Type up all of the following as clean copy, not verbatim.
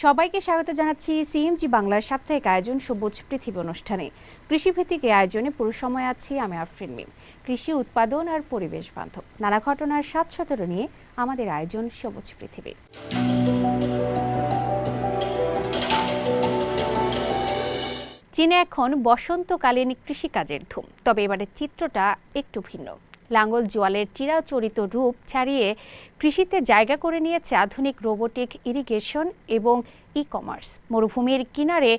সবাইকে স্বাগত জানাচ্ছি সিএমজি বাংলার সাপ্তাহিক আয়োজন সবুজ পৃথিবী অনুষ্ঠানে। কৃষিভিত্তিক এই আয়োজনে পুরো সময় আছি আমি আফরিন মিম। কৃষি উৎপাদন আর পরিবেশ বান্ধব নানা ঘটনার ৭১৭ নিয়ে আমাদের আয়োজন সবুজ পৃথিবী। চীনে এখন বসন্তকালীন কৃষিকাজের ধুম, তবে এবারের চিত্রটা একটু ভিন্ন। লাঙ্গল জোয়ালের চিরাচরিত রূপ ছাড়িয়ে কৃষিতে জায়গা করে নিয়েছে আধুনিক রোবোটিক ইরিগেশন এবং ই কমার্স। মরুভূমির কিনারে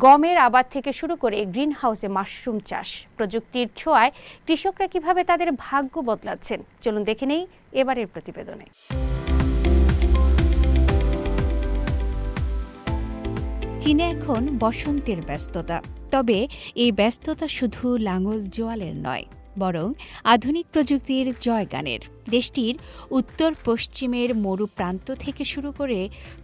গমের আবাদ থেকে শুরু করে গ্রিন হাউসে মাশরুম চাষ, প্রযুক্তির ছোঁয়ায় কৃষকরা কিভাবে তাদের ভাগ্য বদলাচ্ছেন, চলুন দেখে নেই এবারের প্রতিবেদনে। চীনে এখন বসন্তের ব্যস্ততা, তবে এই ব্যস্ততা শুধু লাঙ্গল জোয়ালের নয়, বরং আধুনিক প্রযুক্তির জয়গানের। দেশটির উত্তর পশ্চিমের মরু প্রান্ত থেকে শুরু করে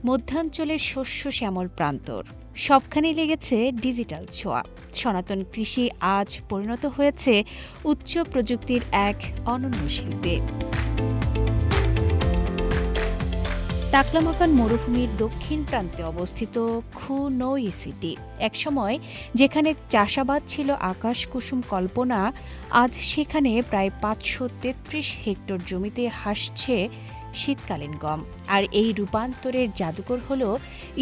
মধ্যাঞ্চলের শস্য শ্যামল প্রান্তর, সবখানে লেগেছে ডিজিটাল ছোঁয়া। সনাতন কৃষি আজ পরিণত হয়েছে উচ্চ প্রযুক্তির এক অনন্য শিল্পে। তাকলামাকান মরুভূমির দক্ষিণ প্রান্তে অবস্থিত খু নই সিটি, একসময় যেখানে চাষাবাদ ছিল আকাশ কুসুম কল্পনা, আজ সেখানে প্রায় ৫৩৩ হেক্টর জমিতে হাসছে শীতকালীন গম। আর এই রূপান্তরের জাদুকর হল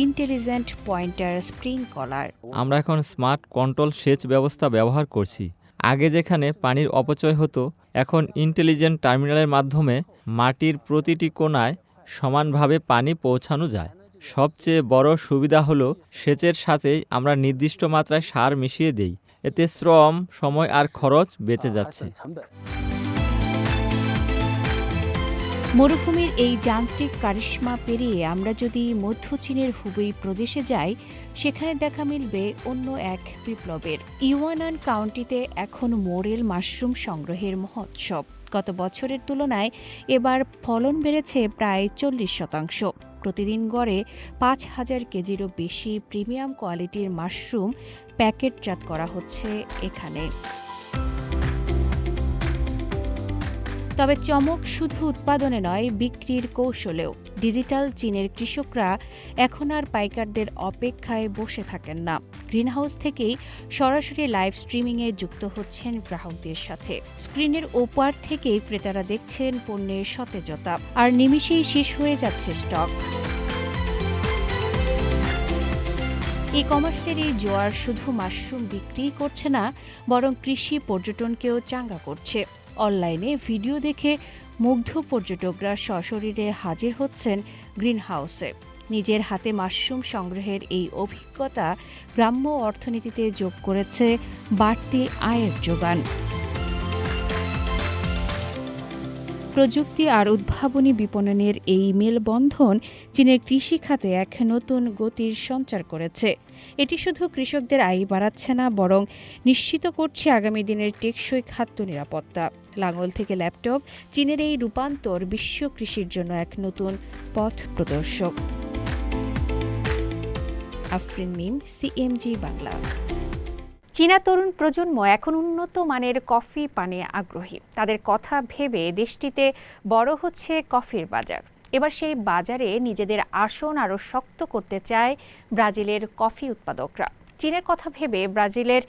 ইন্টেলিজেন্ট পয়েন্টার স্প্রিংকলার। আমরা এখন স্মার্ট কন্ট্রোল সেচ ব্যবস্থা ব্যবহার করছি। আগে যেখানে পানির অপচয় হতো, এখন ইন্টেলিজেন্ট টার্মিনালের মাধ্যমে মাটির প্রতিটি কোণায় সমানভাবে পানি পৌঁছানো যায়। সবচেয়ে বড় সুবিধা হলো সেচের সাথেই আমরা নির্দিষ্ট মাত্রায় সার মিশিয়ে দেই। এতে শ্রম, সময় আর খরচ বেঁচে যাচ্ছে। মরুভূমির এই যান্ত্রিক কারিশমা পেরিয়ে আমরা যদি মধ্য চীনের হুবেই প্রদেশে যাই, সেখানে দেখা মিলবে অন্য এক বিপ্লবের। ইউয়ানান কাউন্টিতে এখন মোরেল মাশরুম সংগ্রহের মহোৎসব। গত বছরের তুলনায় এবার ফলন বেড়েছে প্রায় ৪০%। প্রতিদিন গড়ে ৫,০০০ কেজিরও বেশি প্রিমিয়াম কোয়ালিটির মাশরুম প্যাকেটজাত করা হচ্ছে এখানে। তবে চমক শুধু উৎপাদনে নয়, বিক্রির কৌশলেও। ডিজিটাল চীনের কৃষকরা এখন আর পাইকারদের অপেক্ষায় বসে থাকেন না। গ্রিনহাউস থেকেই সরাসরি লাইভ স্ট্রিমিংয়ে যুক্ত হচ্ছেন গ্রাহকদের সাথে। স্ক্রিনের ওপার থেকেই ক্রেতারা দেখছেন পণ্যের সতেজতা, আর নিমিষেই শেষ হয়ে যাচ্ছে স্টক। ই কমার্সের এই জোয়ার শুধু মাশরুম বিক্রিই করছে না, বরং কৃষি পর্যটনকেও চাঙ্গা করছে। অনলাইনে ভিডিও দেখে মুগ্ধ পর্যটকরা সশরীরে হাজির হচ্ছেন গ্রিনহাউসে। নিজের হাতে মাশরুম সংগ্রহের এই অভিজ্ঞতা গ্রাম্য অর্থনীতিতে যোগ করেছে বাড়তি আয়ের যোগান। প্রযুক্তি আর উদ্ভাবনী বিপণনের এই মেলবন্ধন চীনের কৃষি খাতে এক নতুন গতির সঞ্চার করেছে। এটি শুধু কৃষকদের আয় বাড়াচ্ছে না, বরং নিশ্চিত করছে আগামী দিনের টেকসই খাদ্য নিরাপত্তা। লাঙ্গল থেকে ল্যাপটপ, চীনের এই রূপান্তর বিশ্ব কৃষির জন্য এক নতুন পথ প্রদর্শক। আফরিন মিম, সিএমজি বাংলা। চীনা তরুণ প্রজন্ম এখন উন্নত মানের কফি পানে আগ্রহী। তাদের কথা ভেবে দেশটিতে বড় হচ্ছে কফির বাজার। এবার সেই বাজারে নিজেদের আসন আরও শক্ত করতে চায় ব্রাজিলের কফি উৎপাদকরা। চীনের কথা ভেবে ব্রাজিলের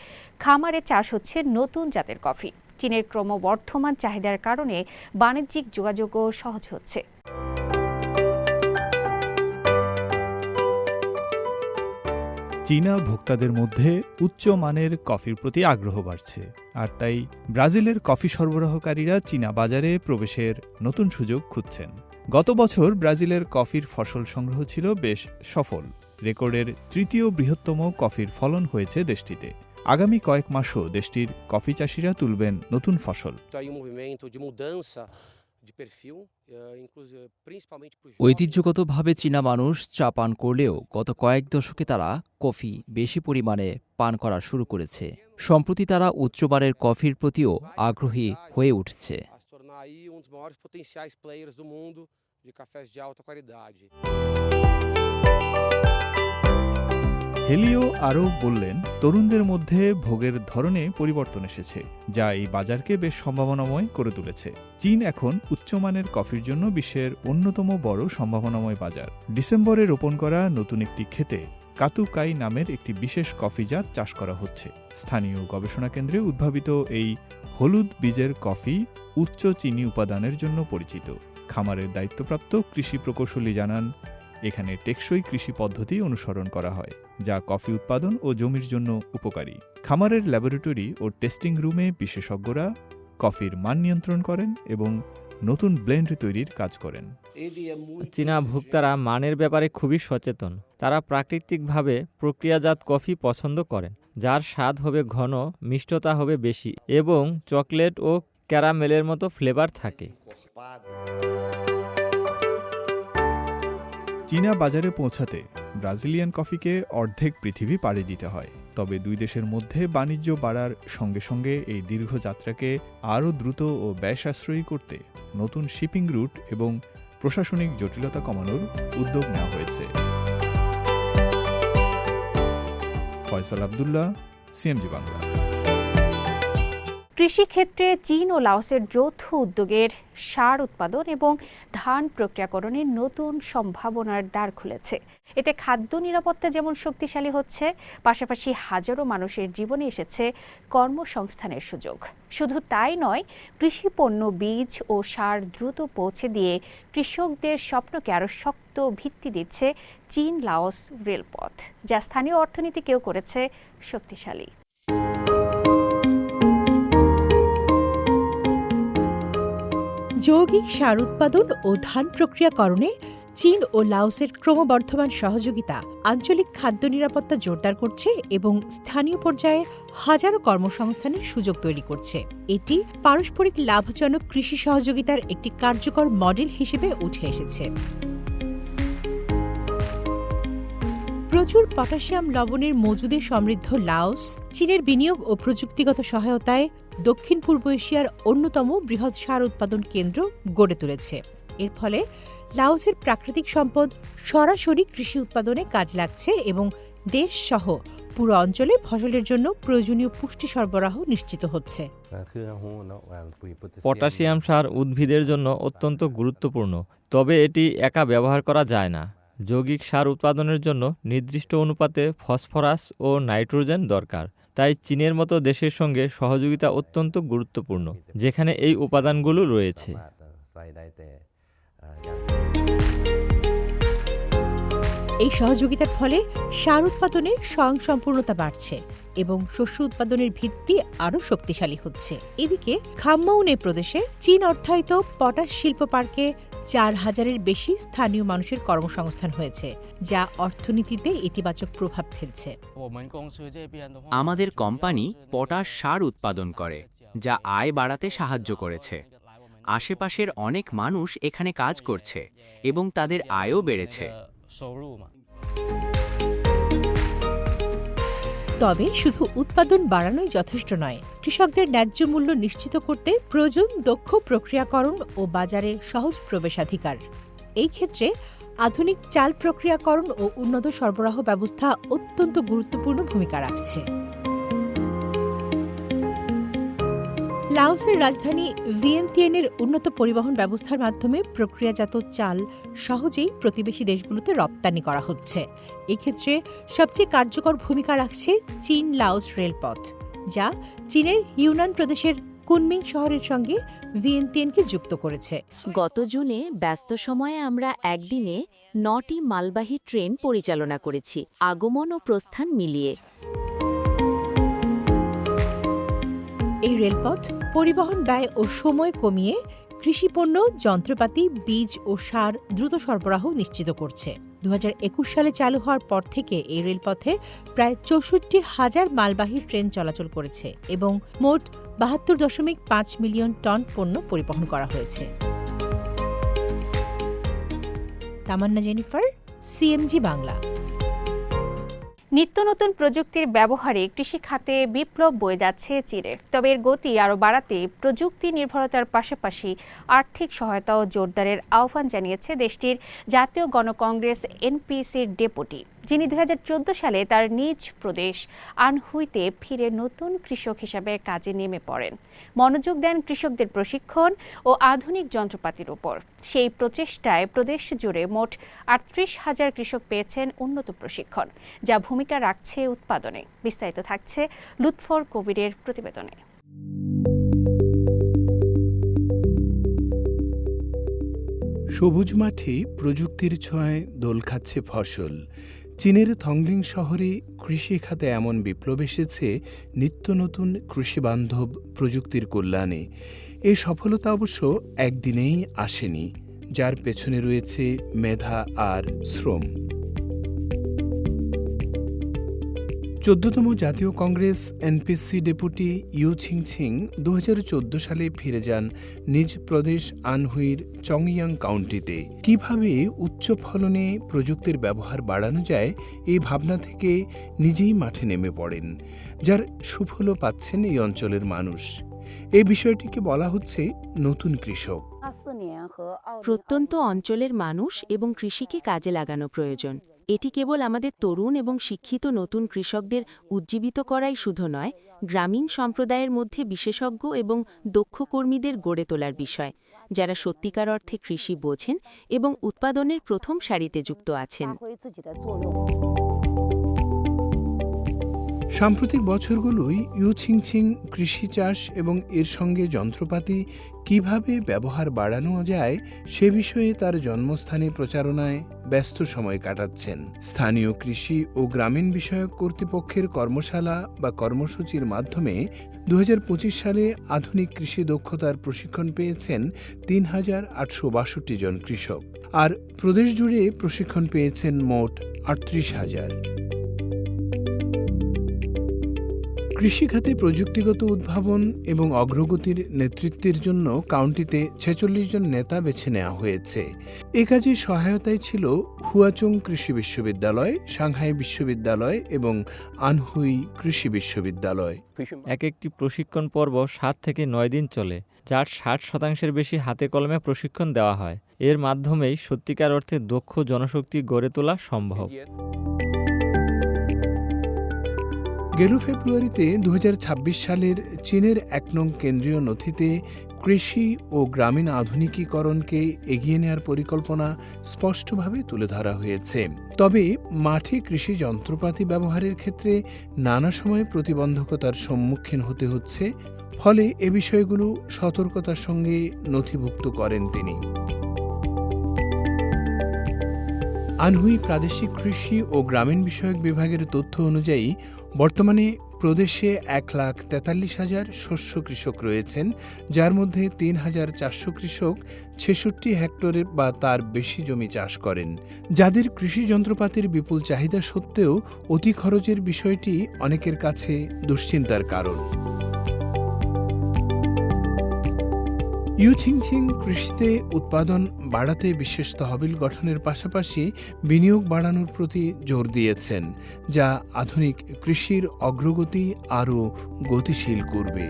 খামারে চাষ হচ্ছে নতুন জাতের কফি। চীনের ক্রমবর্ধমান চাহিদার কারণে বাণিজ্যিক যোগাযোগও সহজ হচ্ছে। চীনা ভোক্তাদের মধ্যে উচ্চ মানের কফির প্রতি আগ্রহ বাড়ছে, আর তাই ব্রাজিলের কফি সরবরাহকারীরা চীনা বাজারে প্রবেশের নতুন সুযোগ খুঁজছেন। গত বছর ব্রাজিলের কফির ফসল সংগ্রহ ছিল বেশ সফল। রেকর্ডের তৃতীয় বৃহত্তম কফির ফলন হয়েছে দেশটিতে। আগামী কয়েক মাসও দেশটির কফি চাষিরা তুলবেন নতুন ফসল। ঐতিহ্যগতভাবে চীনা মানুষ চা পান করলেও গত কয়েক দশকে তারা কফি বেশি পরিমাণে পান করা শুরু করেছে। সম্প্রতি তারা উচ্চমানের কফির প্রতিও আগ্রহী হয়ে উঠছে। হেলিও আরও বললেন, তরুণদের মধ্যে ভোগের ধরনে পরিবর্তন এসেছে, যা এই বাজারকে বেশ সম্ভাবনাময় করে তুলেছে। চীন এখন উচ্চমানের কফির জন্য বিশ্বের অন্যতম বড় সম্ভাবনাময় বাজার। ডিসেম্বরে রোপণ করা নতুন একটি ক্ষেতে কাতুকাই নামের একটি বিশেষ কফি জাত চাষ করা হচ্ছে। স্থানীয় গবেষণা কেন্দ্রে উদ্ভাবিত এই হলুদ বীজের কফি উচ্চ চিনি উপাদানের জন্য পরিচিত। খামারের দায়িত্বপ্রাপ্ত কৃষি প্রকৌশলী জানান, এখানে টেকসই কৃষি পদ্ধতি অনুসরণ করা হয়, যা কফি উৎপাদন ও জমির জন্য উপকারী। খামারের ল্যাবরেটরি ও টেস্টিং রুমে বিশেষজ্ঞরা কফির মান নিয়ন্ত্রণ করেন এবং নতুন ব্লেন্ড তৈরির কাজ করেন। চীনা ভোক্তারা মানের ব্যাপারে খুবই সচেতন। তারা প্রাকৃতিকভাবে প্রক্রিয়াজাত কফি পছন্দ করেন, যার স্বাদ হবে ঘন, মিষ্টতা হবে বেশি এবং চকলেট ও ক্যারামেলের মতো ফ্লেভার থাকে। চীনা বাজারে পৌঁছাতে ব্রাজিলিয়ান কফিকে অর্ধেক পৃথিবী পাড়ি দিতে হয়। তবে দুই দেশের মধ্যে বাণিজ্য বাড়ার সঙ্গে সঙ্গে এই দীর্ঘ যাত্রাকে আরও দ্রুত ও ব্যয় সাশ্রয়ী করতে নতুন শিপিং রুট এবং প্রশাসনিক জটিলতা কমানোর উদ্যোগ নেওয়া হয়েছে। ফয়সাল আব্দুল্লাহ, সিএমজি বাংলা। কৃষিক্ষেত্রে চীন ও লাওসের যৌথ উদ্যোগের সার উৎপাদন এবং ধান প্রক্রিয়াকরণের নতুন সম্ভাবনার দ্বার খুলেছে। এতে খাদ্য নিরাপত্তা যেমন শক্তিশালী হচ্ছে, পাশাপাশি হাজারো মানুষের জীবনে এসেছে কর্মসংস্থানের সুযোগ। শুধু তাই নয়, কৃষি পণ্য, বীজ ও সার দ্রুত পৌঁছে দিয়ে কৃষকদের স্বপ্নকে আরও শক্ত ভিত্তি দিচ্ছে চীন লাওস রেলপথ, যা স্থানীয় অর্থনীতিকেও করেছে শক্তিশালী। যৌগিক সার উৎপাদন ও ধান প্রক্রিয়াকরণে চীন ও লাওসের ক্রমবর্ধমান সহযোগিতা আঞ্চলিক খাদ্য নিরাপত্তা জোরদার করছে এবং স্থানীয় পর্যায়ে হাজারো কর্মসংস্থানের সুযোগ তৈরি করছে। এটি পারস্পরিক লাভজনক কৃষি সহযোগিতার একটি কার্যকর মডেল হিসেবে উঠে এসেছে। প্রচুর পটাশিয়াম লবণের মজুদে সমৃদ্ধ লাওস চীনের বিনিয়োগ ও প্রযুক্তিগত সহায়তায় দক্ষিণ পূর্ব এশিয়ার অন্যতম বৃহৎ সার উৎপাদন কেন্দ্র গড়ে তুলেছে। এর ফলে লাওসের প্রাকৃতিক সম্পদ সরাসরি কৃষি উৎপাদনে কাজ লাগছে এবং দেশসহ পুরো অঞ্চলে ফসলের জন্য প্রয়োজনীয় পুষ্টি সরবরাহ নিশ্চিত হচ্ছে। পটাশিয়াম সার উদ্ভিদের জন্য অত্যন্ত গুরুত্বপূর্ণ, তবে এটি একা ব্যবহার করা যায় না। যৌগিক সার উৎপাদনের জন্য নির্দিষ্ট অনুপাতে ফসফরাস ও নাইট্রোজেন দরকার। তাই চীনের মতো দেশের সঙ্গে সহযোগিতা অত্যন্ত গুরুত্বপূর্ণ, যেখানে এই উপাদানগুলো রয়েছে। এই সহযোগিতার ফলে সার উৎপাদনে স্বয়ংসম্পূর্ণতা বাড়ছে এবং শস্য উৎপাদনের ভিত্তি আরও শক্তিশালী হচ্ছে। এদিকে খামমাউনে প্রদেশে চীন অর্থায়িত পটাশ শিল্প পার্কে ৪,০০০-এর বেশি স্থানীয় মানুষের কর্মসংস্থান হয়েছে, যা অর্থনীতিতে ইতিবাচক প্রভাব ফেলছে। আমাদের কোম্পানি পটাশ সার উৎপাদন করে, যা আয় বাড়াতে সাহায্য করেছে। আশেপাশের অনেক মানুষ এখানে কাজ করছে এবং তাদের আয়ও বেড়েছে। তবে শুধু উৎপাদন বাড়ানোই যথেষ্ট নয়। কৃষকদের ন্যায্য মূল্য নিশ্চিত করতে প্রয়োজন দক্ষ প্রক্রিয়াকরণ ও বাজারে সহজ প্রবেশাধিকার। এই ক্ষেত্রে আধুনিক চাল প্রক্রিয়াকরণ ও উন্নত সরবরাহ ব্যবস্থা অত্যন্ত গুরুত্বপূর্ণ ভূমিকা রাখছে। লাওসের রাজধানী ভিয়েনতিয়ানের উন্নত পরিবহন ব্যবস্থার মাধ্যমে প্রক্রিয়াজাত চাল সহজেই প্রতিবেশী দেশগুলোতে রপ্তানি করা হচ্ছে। এক্ষেত্রে সবচেয়ে কার্যকর ভূমিকা রাখছে চীন লাওস রেলপথ, যা চীনের ইউনান প্রদেশের কুনমিং শহরের সঙ্গে ভিয়েনতিয়ানকে যুক্ত করেছে। গত জুনে ব্যস্ত সময়ে আমরা একদিনে ৯টি মালবাহী ট্রেন পরিচালনা করেছি, আগমন ও প্রস্থান মিলিয়ে। এই রেলপথ পরিবহন ব্যয় ও সময় কমিয়ে কৃষিপণ্য, যন্ত্রপাতি, বীজ ও সার দ্রুত সরবরাহ নিশ্চিত করছে। ২০২১ সালে চালু হওয়ার পর থেকে এই রেলপথে প্রায় ৬৪,০০০ মালবাহী ট্রেন চলাচল করেছে এবং মোট ৭২.৫ মিলিয়ন টন পণ্য পরিবহন করা হয়েছে। তামান্না জেনিফার, সিএমজি বাংলা। নিত্য নতুন প্রযুক্তির ব্যবহারে কৃষি খাতে বিপ্লব বয়ে যাচ্ছে চীনের। তবে এর গতি আরও বাড়াতে প্রযুক্তি নির্ভরতার পাশাপাশি আর্থিক সহায়তাও জোরদারের আহ্বান জানিয়েছে দেশটির জাতীয় গণকংগ্রেস এনপিসির ডেপুটি যিনি 2014 সালে তার নিজ প্রদেশ আনহুইতে ফিরে নতুন কৃষক হিসাবে কাজে নেমে পড়েন। মনোযোগ দেন কৃষকদের প্রশিক্ষণ ও আধুনিক যন্ত্রপাতির উপর। সেই প্রচেষ্টায় প্রদেশ জুড়ে মোট 38,000 কৃষক পেয়েছেন উন্নত প্রশিক্ষণ, যা ভূমিকা রাখছে উৎপাদনে। বিস্তারিত থাকছে লুৎফর কবিরের প্রতিবেদনে। সবুজ মাঠে প্রযুক্তির ছোঁয়ায় দোল খাচ্ছে ফসল। চীনের থংলিং শহরে কৃষি খাতে এমন বিপ্লব এসেছে নিত্য নতুন কৃষিবান্ধব প্রযুক্তির কল্যাণে। এই সফলতা অবশ্য একদিনেই আসেনি, যার পেছনে রয়েছে মেধা আর শ্রম। 14তম জাতীয় কংগ্রেস এনপিসি ডেপুটি ইউ ছিংছিং 2014 সালে ফিরে যান নিজ প্রদেশ আনহুইর চংইয়াং কাউন্টিতে। কিভাবে উচ্চ ফলনে প্রযুক্তির ব্যবহার বাড়ানো যায়, এই ভাবনা থেকে নিজেই মাঠে নেমে পড়েন, যার সুফলও পাচ্ছেন এই অঞ্চলের মানুষ। এই বিষয়টিকে বলা হচ্ছে নতুন কৃষক। প্রত্যন্ত অঞ্চলের মানুষ এবং কৃষিকে কাজে লাগানো প্রয়োজন। এটি কেবল আমাদের তরুণ এবং শিক্ষিত নতুন কৃষকদের উজ্জীবিত করাই শুধু নয়, গ্রামীণ সম্প্রদায়ের মধ্যে বিশেষজ্ঞ এবং দক্ষ কর্মীদের গড়ে তোলার বিষয়, যারা সত্যিকার অর্থে কৃষি বোঝেন এবং উৎপাদনের প্রথম সারিতে যুক্ত আছেন। সাম্প্রতিক বছরগুলোই ইউ ছিংছিং কৃষি চাষ এবং এর সঙ্গে যন্ত্রপাতি কিভাবে ব্যবহার বাড়ানো যায় সে বিষয়ে তার জন্মস্থানে প্রচারণায় ব্যস্ত সময় কাটাচ্ছেন। স্থানীয় কৃষি ও গ্রামীণ বিষয়ক কর্তৃপক্ষের কর্মশালা বা কর্মসূচির মাধ্যমে 2025 সালে আধুনিক কৃষি দক্ষতার প্রশিক্ষণ পেয়েছেন 3,862 জন কৃষক, আর প্রদেশ জুড়ে প্রশিক্ষণ পেয়েছেন মোট 38,000। কৃষিখাতে প্রযুক্তিগত উদ্ভাবন এবং অগ্রগতির নেতৃত্বের জন্য কাউন্টিতে 46 জন নেতা বেছে নেওয়া হয়েছে। এ কাজে সহায়তায় ছিল হুয়াচং কৃষি বিশ্ববিদ্যালয়, সাংহাই বিশ্ববিদ্যালয় এবং আনহুই কৃষি বিশ্ববিদ্যালয়। একটি প্রশিক্ষণ পর্ব 7 থেকে 9 দিন চলে, যার 60% বেশি হাতে কলমে প্রশিক্ষণ দেওয়া হয়। এর মাধ্যমেই সত্যিকার অর্থে দক্ষ জনশক্তি গড়ে তোলা সম্ভব। গেল ফেব্রুয়ারিতে 2026 সালের চীনের 1 নং কেন্দ্রীয় নথিতে কৃষি ও গ্রামীণ আধুনিকীকরণকে এগিয়ে নেওয়ার পরিকল্পনা স্পষ্টভাবে তুলে ধরা হয়েছে। তবে মাঠে কৃষি যন্ত্রপাতি ব্যবহারের ক্ষেত্রে নানা সময় প্রতিবন্ধকতার সম্মুখীন হতে হচ্ছে, ফলে এ বিষয়গুলো সতর্কতার সঙ্গে নথিভুক্ত করেন তিনি। আনহুই প্রাদেশিক কৃষি ও গ্রামীণ বিষয়ক বিভাগের তথ্য অনুযায়ী বর্তমানে প্রদেশে 1,43,000 শস্য কৃষক রয়েছেন, যার মধ্যে 3,400 কৃষক 66 হেক্টরে বা তার বেশি জমি চাষ করেন। যাদের কৃষি যন্ত্রপাতির বিপুল চাহিদা সত্ত্বেও অতি খরচের বিষয়টি অনেকের কাছে দুশ্চিন্তার কারণ। ইউ ছিংছিং কৃষিতে উৎপাদন বাড়াতে বিশেষ তহবিল গঠনের পাশাপাশি বিনিয়োগ বাড়ানোর প্রতি জোর দিয়েছেন, যা আধুনিক কৃষির অগ্রগতি আরও গতিশীল করবে।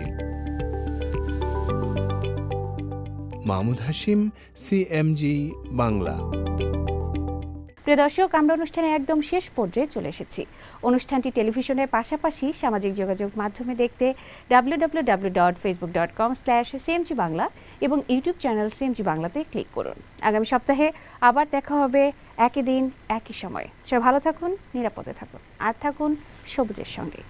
মাহমুদ হাশিম, সিএমজি বাংলা। প্রিয় দর্শক, আমরা অনুষ্ঠানের একদম শেষ পর্যায়ে চলে এসেছি। অনুষ্ঠানটি টেলিভিশনের পাশাপাশি সামাজিক যোগাযোগ মাধ্যমে দেখতে www.facebook.com/cmg বাংলা এবং ইউটিউব চ্যানেল সিএমজি বাংলাতে ক্লিক করুন। আগামী সপ্তাহে আবার দেখা হবে একই দিন একই সময়। সবাই ভালো থাকুন, নিরাপদে থাকুন, আর থাকুন সবুজের সঙ্গে।